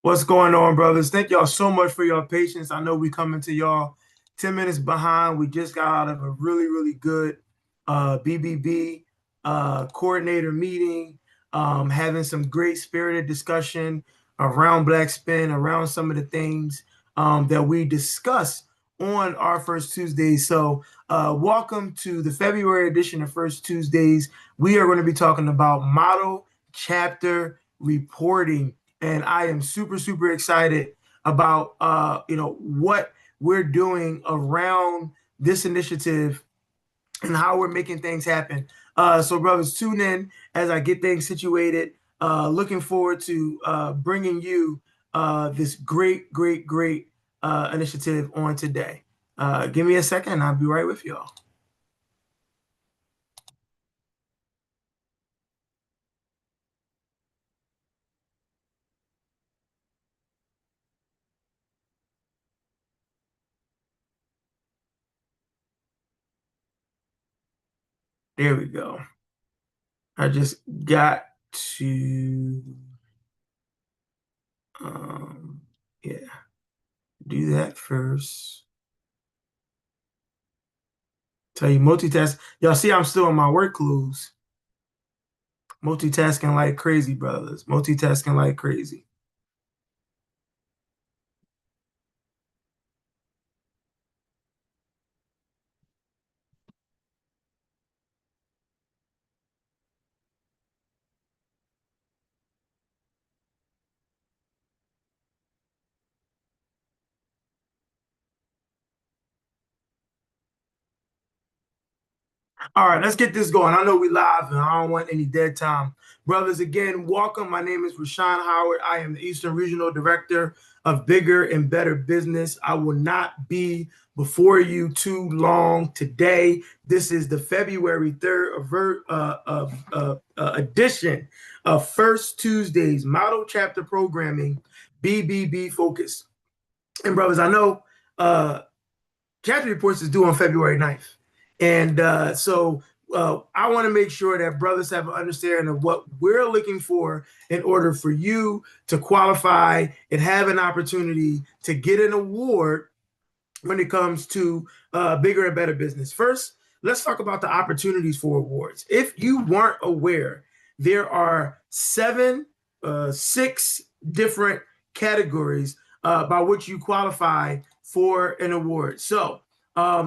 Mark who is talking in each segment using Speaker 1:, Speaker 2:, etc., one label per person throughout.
Speaker 1: What's going on, brothers? Thank y'all so much for your patience. I know we coming to y'all 10 minutes behind. We just got out of a really good BBB coordinator meeting, having some great spirited discussion around Black Spin, around some of the things that we discuss on our First Tuesdays. So welcome to the February edition of First Tuesdays. We are going to be talking about model chapter reporting. And I am super excited about what we're doing around this initiative and how we're making things happen. So brothers, tune in as I get things situated. Looking forward to bringing you this great initiative on today. Give me a second and I'll be right with y'all. There we go. I just got to yeah, do that first. Tell you multitask. Y'all see I'm still in my work clothes. Multitasking like crazy, brothers. Multitasking like crazy. All right, let's get this going. I know we live and I don't want any dead time. Brothers, again, welcome. My name is Rashawn Howard. I am the Eastern Regional Director of Bigger and Better Business. I will not be before you too long today. This is the February 3rd edition of First Tuesdays Model Chapter Programming, BBB Focus. And brothers, I know chapter reports is due on February 9th. And I want to make sure that brothers have an understanding of what we're looking for in order for you to qualify and have an opportunity to get an award when it comes to bigger and better business. First, let's talk about the opportunities for awards. If you weren't aware, there are six different categories by which you qualify for an award. So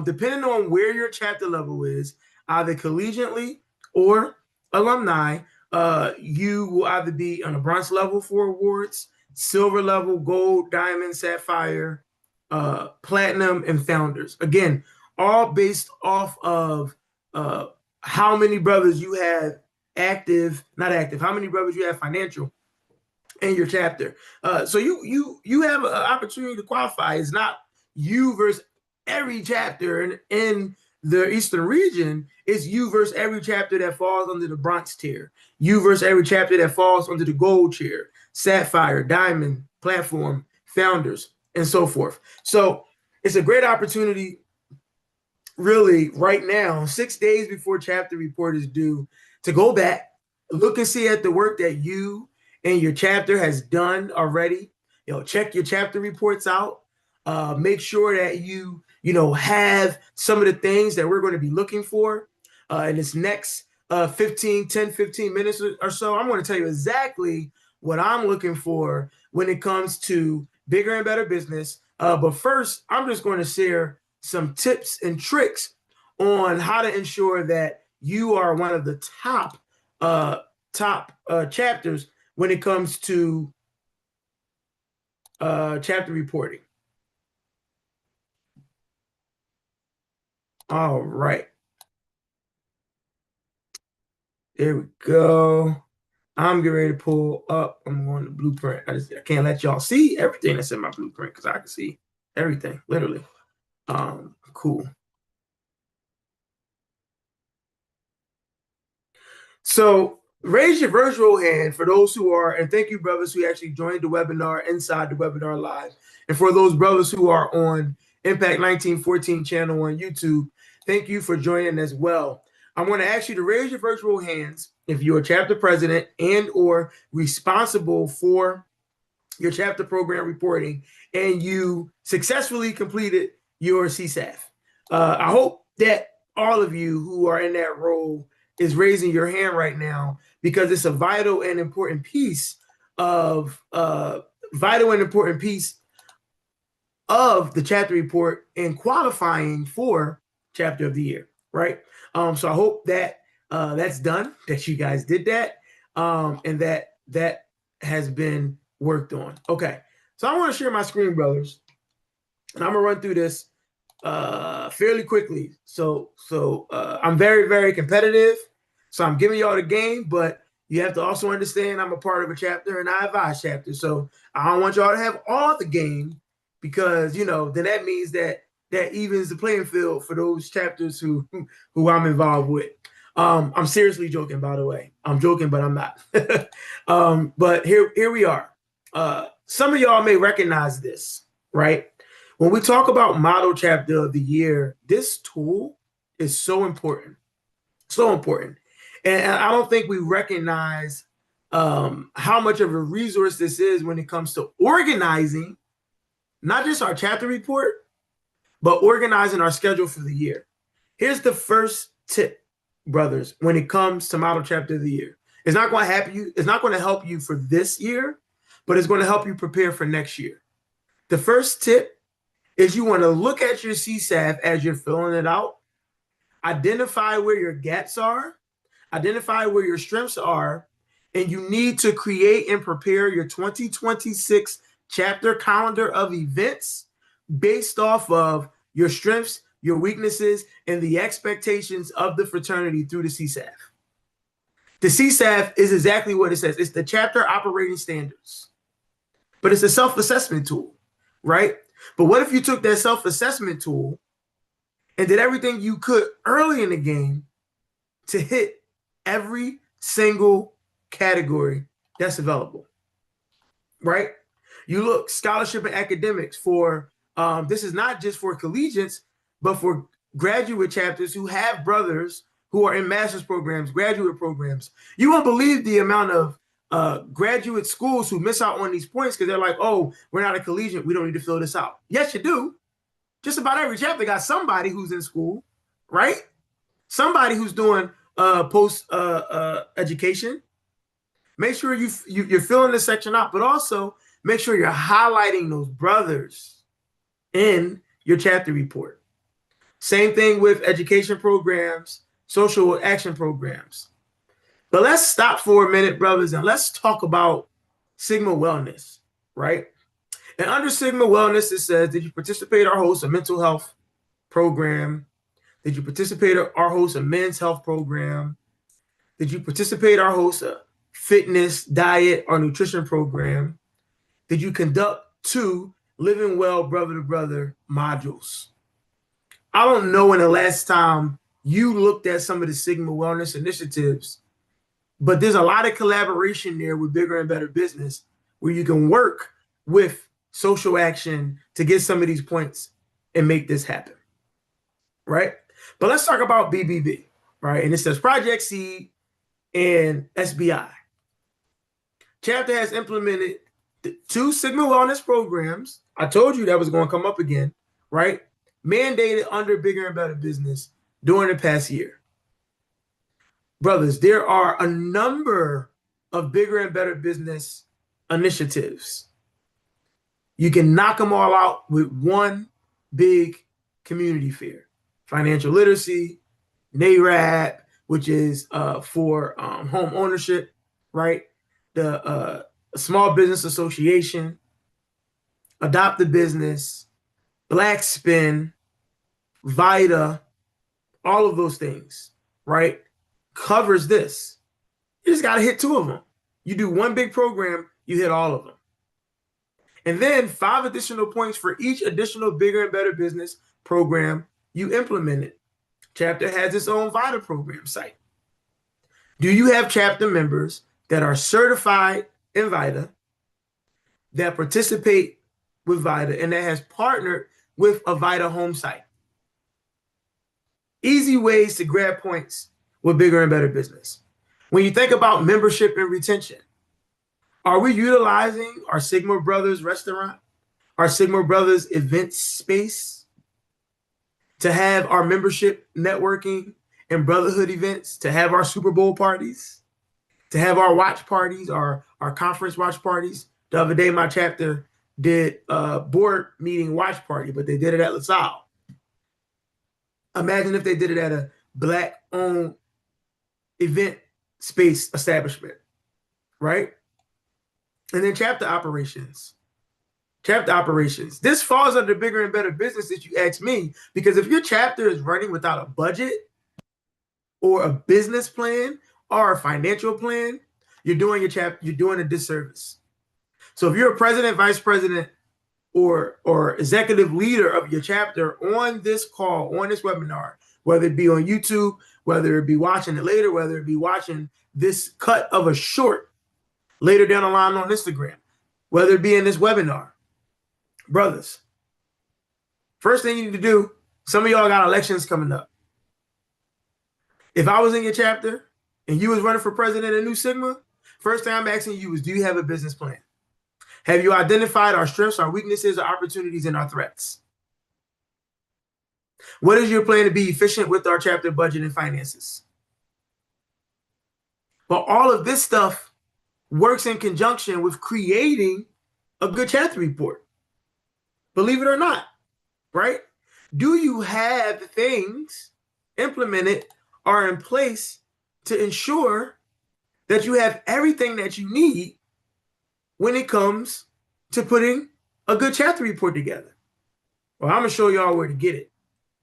Speaker 1: depending on where your chapter level is, either collegiately or alumni, you will either be on a bronze level for awards, silver level, gold, diamond, sapphire, platinum, and founders. Again, all based off of how many brothers you have how many brothers you have financial in your chapter. So you have an opportunity to qualify. It's not you versus every chapter in the Eastern region. Is you versus every chapter that falls under the bronze tier. You versus every chapter that falls under the gold tier, sapphire, diamond, platform, founders, and so forth. So it's a great opportunity, really, right now, 6 days before chapter report is due, to go back, look and see at the work that you and your chapter has done already. Check your chapter reports out. Make sure that you have some of the things that we're going to be looking for in this next 15 minutes or so. I'm going to tell you exactly what I'm looking for when it comes to bigger and better business. But first, I'm just going to share some tips and tricks on how to ensure that you are one of the top chapters when it comes to chapter reporting. All right. There we go. I'm getting ready to pull up. I'm on the blueprint. I can't let y'all see everything that's in my blueprint because I can see everything, literally. Cool. So raise your virtual hand for those who are, and thank you, brothers, who actually joined the webinar inside the webinar live. And for those brothers who are on Impact 1914 channel on YouTube, thank you for joining as well. I'm going to ask you to raise your virtual hands if you're a chapter president and or responsible for your chapter program reporting, and you successfully completed your CSAF. I hope that all of you who are in that role is raising your hand right now, because it's a vital and important piece of the chapter report and qualifying for chapter of the year, right? So I hope that that's done, that you guys did that, and that has been worked on. Okay, so I want to share my screen, brothers, and I'm gonna run through this fairly quickly. So I'm very, very competitive. So I'm giving y'all the game, but you have to also understand I'm a part of a chapter and I advise chapters. So I don't want y'all to have all the game, because then that means that evens the playing field for those chapters who I'm involved with. I'm seriously joking, by the way. I'm joking, but I'm not. But here we are. Some of y'all may recognize this, right? When we talk about model chapter of the year, this tool is so important, so important. And I don't think we recognize how much of a resource this is when it comes to organizing, not just our chapter report, but organizing our schedule for the year. Here's the first tip, brothers, when it comes to model chapter of the year. It's not going to help you. It's not going to help you for this year, but it's going to help you prepare for next year. The first tip is you want to look at your CSAF as you're filling it out, identify where your gaps are, identify where your strengths are, and you need to create and prepare your 2026 chapter calendar of events based off of your strengths, your weaknesses, and the expectations of the fraternity through the CSAF. The CSAF is exactly what it says. It's the chapter operating standards, but it's a self-assessment tool, right? But what if you took that self-assessment tool and did everything you could early in the game to hit every single category that's available, right? You look scholarship and academics for, this is not just for collegiates, but for graduate chapters who have brothers who are in master's programs, graduate programs. You won't believe the amount of graduate schools who miss out on these points because they're like, oh, we're not a collegiate, we don't need to fill this out. Yes, you do. Just about every chapter got somebody who's in school, right? Somebody who's doing post education. Make sure you're filling this section out, but also make sure you're highlighting those brothers in your chapter report. Same thing with education programs, social action programs. But let's stop for a minute, brothers, and let's talk about Sigma Wellness, right? And under Sigma Wellness, it says, did you participate or host a mental health program? Did you participate or host a men's health program? Did you participate or host a fitness, diet, or nutrition program? Did you conduct 2 Living Well Brother to Brother modules? I don't know when the last time you looked at some of the Sigma Wellness initiatives, but there's a lot of collaboration there with Bigger and Better Business where you can work with social action to get some of these points and make this happen, right? But let's talk about BBB, right? And it says Project Seed and SBI. Chapter has implemented 2 Sigma Wellness programs. I told you that was going to come up again, right? Mandated under Bigger and Better Business during the past year. Brothers, there are a number of Bigger and Better Business initiatives. You can knock them all out with one big community fair. Financial literacy, NARAB, which is for home ownership, right? The Small Business Association, Adopt a Business, Black Spin, VITA, all of those things, right? Covers this. You just got to hit 2 of them. You do one big program, you hit all of them. And then 5 additional points for each additional Bigger and Better Business program you implemented. Chapter has its own VITA program site. Do you have chapter members that are certified in VITA, that participate with VITA, and that has partnered with a VITA home site? Easy ways to grab points with Bigger and Better Business. When you think about membership and retention, Are we utilizing our Sigma Brothers restaurant, our Sigma Brothers event space to have our membership networking and brotherhood events, to have our Super Bowl parties, to have our watch parties, our conference watch parties? The other day, my chapter did a board meeting watch party, but they did it at LaSalle. Imagine if they did it at a Black-owned event space establishment, right? And then chapter operations. Chapter operations. This falls under bigger and better business if you ask me, because if your chapter is running without a budget or a business plan or a financial plan, you're doing a disservice. So if you're a president, vice president, or executive leader of your chapter on this call, on this webinar, whether it be on YouTube, whether it be watching it later, whether it be watching this cut of a short later down the line on Instagram, whether it be in this webinar, brothers, first thing you need to do, some of y'all got elections coming up. If I was in your chapter and you was running for president of New Sigma, first thing I'm asking you is, do you have a business plan? Have you identified our strengths, our weaknesses, our opportunities, and our threats? What is your plan to be efficient with our chapter budget and finances? But all of this stuff works in conjunction with creating a good chapter report. Believe it or not, right? Do you have things implemented or in place to ensure that you have everything that you need when it comes to putting a good chapter report together? Well, I'm going to show y'all where to get it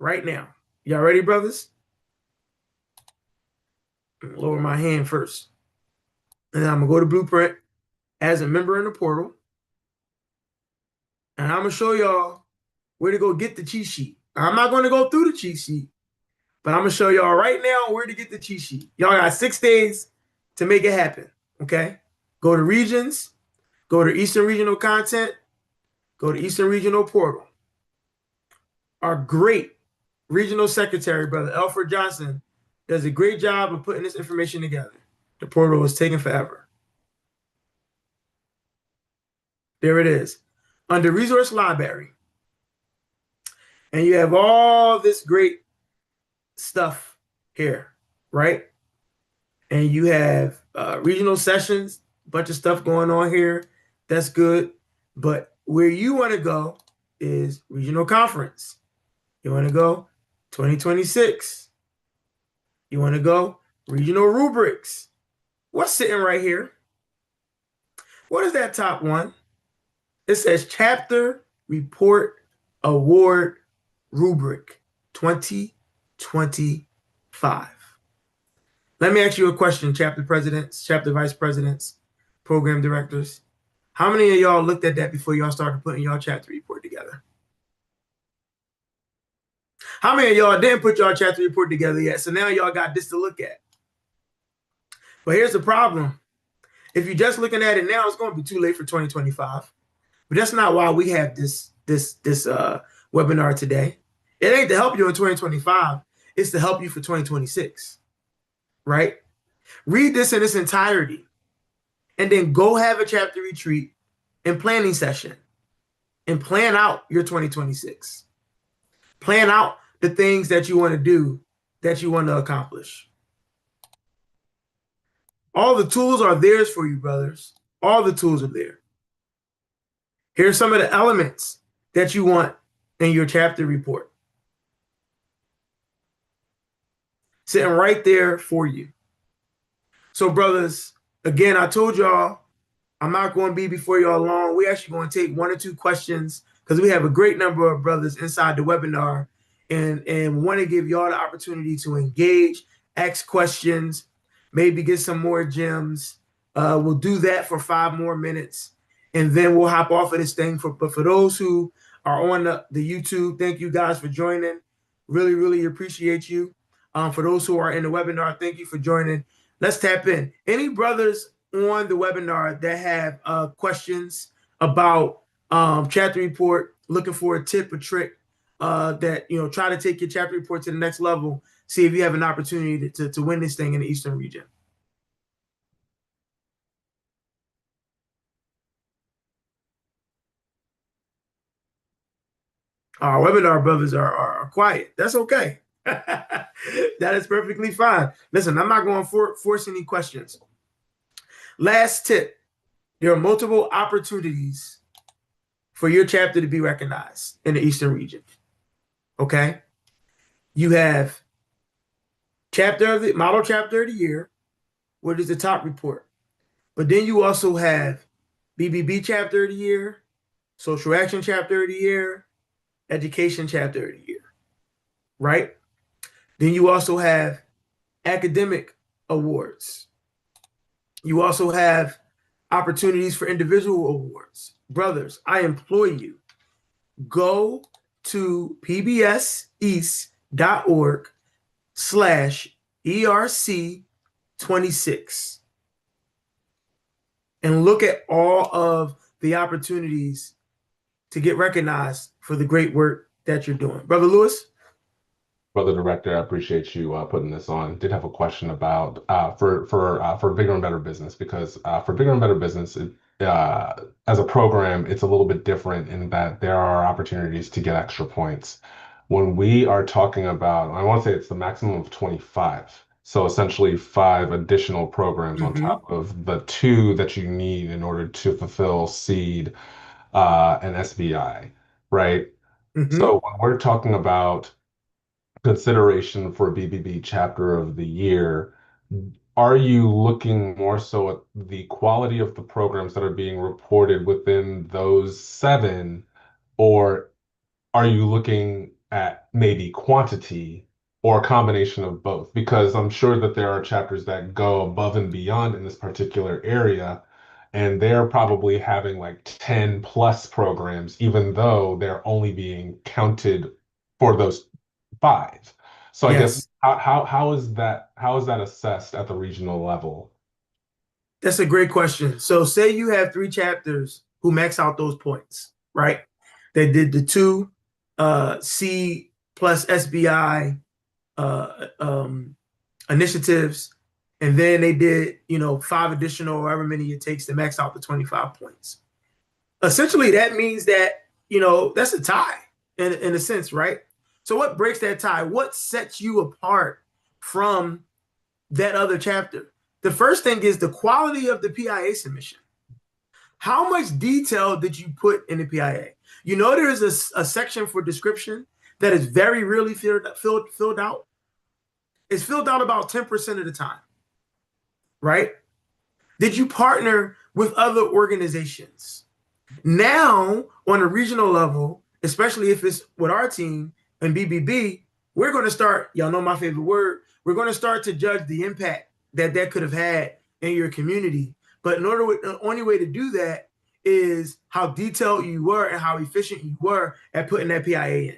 Speaker 1: right now. Y'all ready, brothers? Lower my hand first. And then I'm going to go to Blueprint as a member in the portal. And I'm going to show y'all where to go get the cheat sheet. I'm not going to go through the cheat sheet, but I'm going to show y'all right now where to get the cheat sheet. Y'all got 6 days to make it happen, okay? Go to regions, go to Eastern Regional Content, go to Eastern Regional Portal. Our great regional secretary, Brother Alfred Johnson, does a great job of putting this information together. The portal is taking forever. There it is. Under Resource Library. And you have all this great stuff here, right? And you have regional sessions, a bunch of stuff going on here. That's good. But where you want to go is regional conference. You want to go 2026. You want to go regional rubrics. What's sitting right here? What is that top one? It says Chapter Report Award Rubric 2025. Let me ask you a question, chapter presidents, chapter vice presidents, program directors. How many of y'all looked at that before y'all started putting y'all chapter report together? How many of y'all didn't put y'all chapter report together yet? So now y'all got this to look at. But here's the problem. If you're just looking at it now, it's going to be too late for 2025. But that's not why we have this webinar today. It ain't to help you in 2025. It's to help you for 2026, right? Read this in its entirety and then go have a chapter retreat and planning session and plan out your 2026. Plan out the things that you want to do, that you want to accomplish. All the tools are theirs for you, brothers. All the tools are there. Here's some of the elements that you want in your chapter report. Sitting right there for you. So, brothers, again, I told y'all I'm not going to be before y'all long. We're actually going to take 1 or 2 questions because we have a great number of brothers inside the webinar and want to give y'all the opportunity to engage, ask questions, maybe get some more gems. We'll do that for 5 more minutes, and then we'll hop off of this thing. But for those who are on the YouTube, thank you guys for joining. Really, really appreciate you. For those who are in the webinar, thank you for joining. Let's tap in. Any brothers on the webinar that have questions about chapter report, looking for a tip or trick that, try to take your chapter report to the next level, see if you have an opportunity to win this thing in the Eastern region. Our webinar brothers are quiet. That's okay. That is perfectly fine. Listen, I'm not going to force any questions. Last tip. There are multiple opportunities for your chapter to be recognized in the Eastern region. Okay? You have model chapter of the year, which is the top report. But then you also have BBB chapter of the year, social action chapter of the year, education chapter of the year, right? Then you also have academic awards. You also have opportunities for individual awards. Brothers, I implore you, go to pbseast.org/ERC26 and look at all of the opportunities to get recognized for the great work that you're doing. Brother Lewis?
Speaker 2: Brother Director, I appreciate you putting this on. Did have a question about for bigger and better business, because for bigger and better business, as a program, it's a little bit different in that there are opportunities to get extra points. When we are talking about, I want to say it's the maximum of 25. So essentially 5 additional programs on top of the 2 that you need in order to fulfill SEED and SBI, right? So when we're talking about consideration for a BBB chapter of the year, are you looking more so at the quality of the programs that are being reported within those 7, or are you looking at maybe quantity or a combination of both? Because I'm sure that there are chapters that go above and beyond in this particular area, and they're probably having like 10 plus programs, even though they're only being counted for those 5. So I guess
Speaker 1: Yes.
Speaker 2: how is that assessed at the regional level?
Speaker 1: That's a great question. So say you have 3 chapters who max out those points, right? They did the 2 C plus SBI initiatives, and then they did, 5 additional, however many it takes to max out the 25 points. Essentially, that means that, that's a tie in a sense, right? So what breaks that tie? What sets you apart from that other chapter? The first thing is the quality of the PIA submission. How much detail did you put in the PIA? There is a section for description that is very really filled out. It's filled out about 10% of the time, right? Did you partner with other organizations? Now, on a regional level, especially if it's with our team and BBB, we're going to start, y'all know my favorite word, we're going to start to judge the impact that could have had in your community. But the only way to do that is how detailed you were and how efficient you were at putting that PIA in.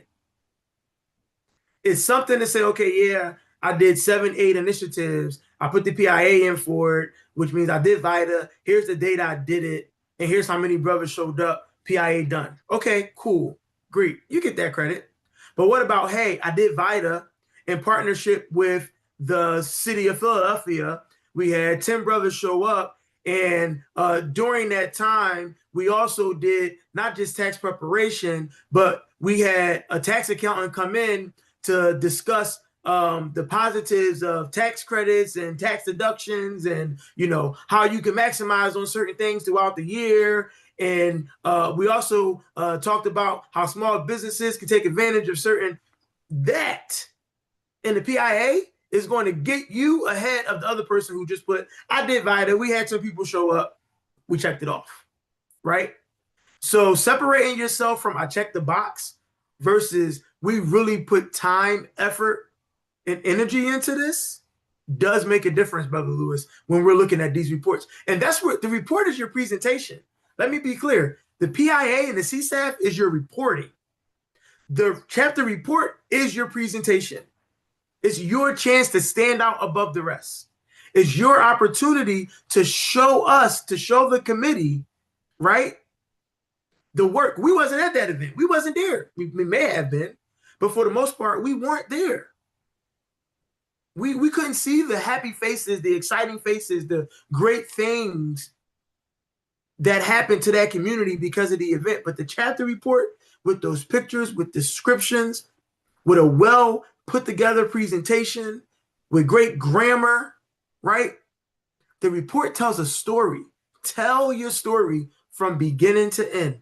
Speaker 1: It's something to say, okay, yeah, I did 7, 8 initiatives. I put the PIA in for it, which means I did VITA. Here's the date I did it. And here's how many brothers showed up. PIA done. Okay, cool. Great. You get that credit. But what about, hey, I did VITA in partnership with the city of Philadelphia. We had 10 brothers show up. And during that time, we also did not just tax preparation, but we had a tax accountant come in to discuss the positives of tax credits and tax deductions, and how you can maximize on certain things throughout the year. And we also talked about how small businesses can take advantage of certain that. And the PIA is going to get you ahead of the other person who just put, I did VITA. We had some people show up. We checked it off, right? So separating yourself from I checked the box versus we really put time, effort, and energy into this does make a difference, Brother Lewis, when we're looking at these reports. And that's what the report is, your presentation. Let me be clear. The PIA and the CSAF is your reporting. The chapter report is your presentation. It's your chance to stand out above the rest. It's your opportunity to show us, to show the committee, right, the work. We wasn't at that event. We wasn't there. We may have been, but for the most part, we weren't there. We couldn't see the happy faces, the exciting faces, the great things that happened to that community because of the event. But the chapter report, with those pictures, with descriptions, with a well put together presentation, with great grammar, right? The report tells a story. Tell your story from beginning to end.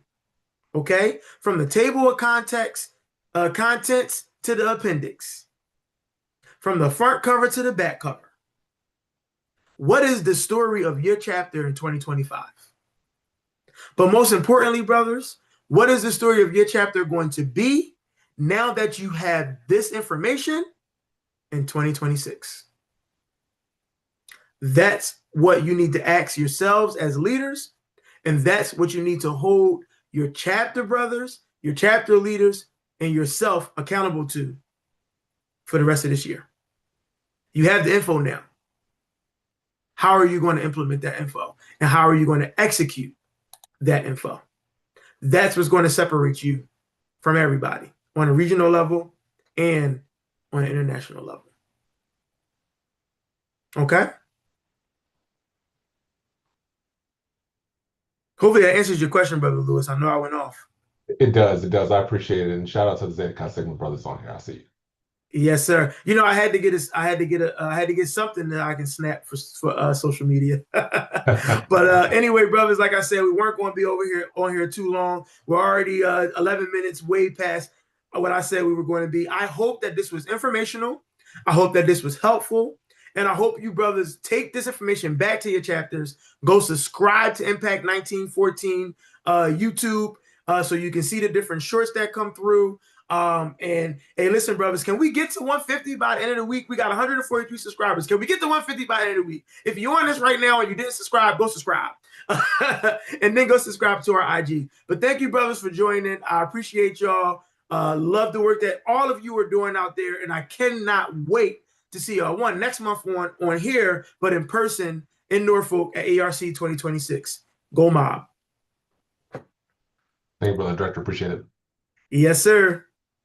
Speaker 1: Okay? From the table of contents to the appendix. From the front cover to the back cover. What is the story of your chapter in 2025? But most importantly, brothers, what is the story of your chapter going to be now that you have this information in 2026? That's what you need to ask yourselves as leaders. And that's what you need to hold your chapter brothers, your chapter leaders, and yourself accountable to for the rest of this year. You have the info now. How are you going to implement that info? And how are you going to execute that info? That's what's going to separate you from everybody on a regional level and on an international level. Okay? Hopefully that answers your question, Brother Lewis. I know I went off.
Speaker 2: It does. It does. I appreciate it. And shout out to the Zeta Chi Sigma brothers on here. I see you.
Speaker 1: Yes, sir. You know, I had to get something that I can snap for social media. But anyway, brothers, like I said, we weren't going to be on here too long. We're already 11 minutes way past what I said we were going to be. I hope that this was informational. I hope that this was helpful. And I hope you brothers take this information back to your chapters. Go subscribe to Impact 1914 YouTube so you can see the different shorts that come through. And hey, listen, brothers, can we get to 150 by the end of the week? We got 143 subscribers. Can we get to 150 by the end of the week? If you're on this right now and you didn't subscribe, go subscribe. And then go subscribe to our IG. But thank you, brothers, for joining. I appreciate y'all. Love the work that all of you are doing out there. And I cannot wait to see y'all next month on here, but in person in Norfolk at ARC 2026. Go Mob.
Speaker 2: Thank you, Brother Director. Appreciate it.
Speaker 1: Yes, sir.